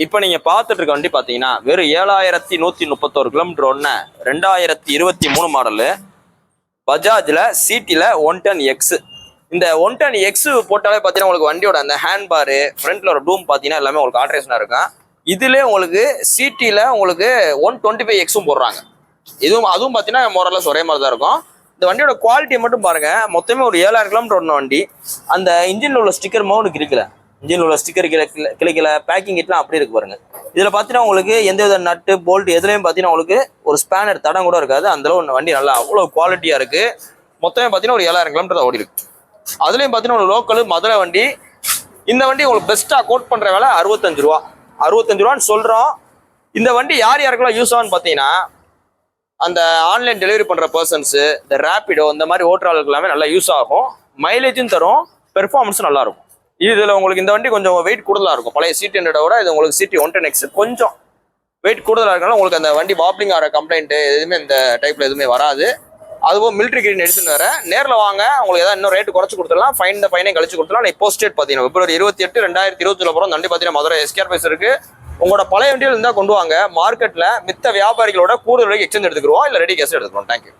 இப்போ நீங்க பார்த்துட்டு இருக்க வண்டி பாத்தீங்கன்னா வெறும் 7131 கிலோமீட்டர் ஒன்று 2023 மாடலு பஜாஜ்ல சிட்டில 110X. இந்த 110X போட்டாலே பார்த்தீங்கன்னா உங்களுக்கு வண்டியோட அந்த ஹேண்ட் பாரு ஃப்ரண்ட்ல ஒரு டூம் பார்த்தீங்கன்னா எல்லாமே உங்களுக்கு ஆல்ட்ரேஷனாக இருக்கும். இதுலேயே உங்களுக்கு சிட்டியில் உங்களுக்கு 125Xம் போடுறாங்க. அதுவும் பார்த்தீங்கன்னா மோரலஸ் ஒரே மாதிரி தான் இருக்கும். இந்த வண்டியோட குவாலிட்டி மட்டும் பாருங்க. மொத்தமே ஒரு 7000 கிலோமீட்டர் ஒன்று வண்டி. அந்த இன்ஜினில் உள்ள ஸ்டிக்கர் மவுண்ட் கிளிக்கல, இன்ஜினில் உள்ள ஸ்டிக்கர் கிளிக்கல, பேக்கிங் கிட்லாம் அப்படி இருக்கு பாருங்க. இதில் பார்த்தீங்கன்னா உங்களுக்கு எந்த வித நட்டு போல்ட் எதுலையும் பார்த்தீங்கன்னா உங்களுக்கு ஒரு ஸ்பேனர் தடம் கூட இருக்காது. அந்தளவு வண்டி நல்லா அவ்வளோ குவாலிட்டியாக இருக்கு. மொத்தமே பார்த்தீங்கன்னா ஒரு 7000 கிலோமீட்டர் தான் ஓடி இருக்கு. அதுலேயும் பார்த்தீங்கன்னா ஒரு லோக்கல் மதுரை வண்டி. இந்த வண்டி உங்களுக்கு பெஸ்ட்டாக கோட் பண்ணுற வேலை 65 ரூபா. 65 ரூபான்னு சொல்கிறோம். இந்த வண்டி யார் யாருக்கெல்லாம் யூஸ் ஆகுன்னு பார்த்தீங்கன்னா அந்த ஆன்லைன் டெலிவரி பண்ணுற பர்சன்ஸு, இந்த ரேப்பிடோ இந்த மாதிரி ஓட்டுறாளுக்கு எல்லாமே நல்லா யூஸ் ஆகும். மைலேஜும் தரும், பெர்ஃபார்மன்ஸும் நல்லா இருக்கும். இதில் உங்களுக்கு இந்த வண்டி கொஞ்சம் வெயிட் கூடுதலாக இருக்கும். பழைய சிடி 100 இது உங்களுக்கு சிட்டி 110X கொஞ்சம் வெயிட் கூடுதலாக இருக்கனால உங்களுக்கு அந்த வண்டி பாப்ளிங் ஆகிற கம்ப்ளைண்ட்டு எதுவுமே இந்த டைப்பில் எதுவுமே வராது. அதுவும் மிலிட்ரி கிரீன் எடுத்துன்னு வர நேரில் வாங்க, உங்களுக்கு ஏதாவது இன்னும் ரேட்டு குறைச்சி கொடுத்துடலாம், ஃபைன் இந்த பையனை கழிச்சு கொடுத்துலாம். இப்போ ஸ்டேட் பார்த்தீங்கன்னா February 28, 2020 அப்புறம் வண்டி பார்த்தீங்கன்னா மதுரை SKR பைஸ் இருக்கு. உங்களோட பழைய வண்டியில் இருந்தால் கொண்டு வாங்க. மார்க்கெட்டில் மித்த வியாபாரிகளோட கூடுதல் விலைக்கு எக்ஸ்சேஞ்ச் எடுத்துக்கிறோம், இல்லை ரெடி கேஸ் எடுத்துக்கிறோம். தேங்க்யூ.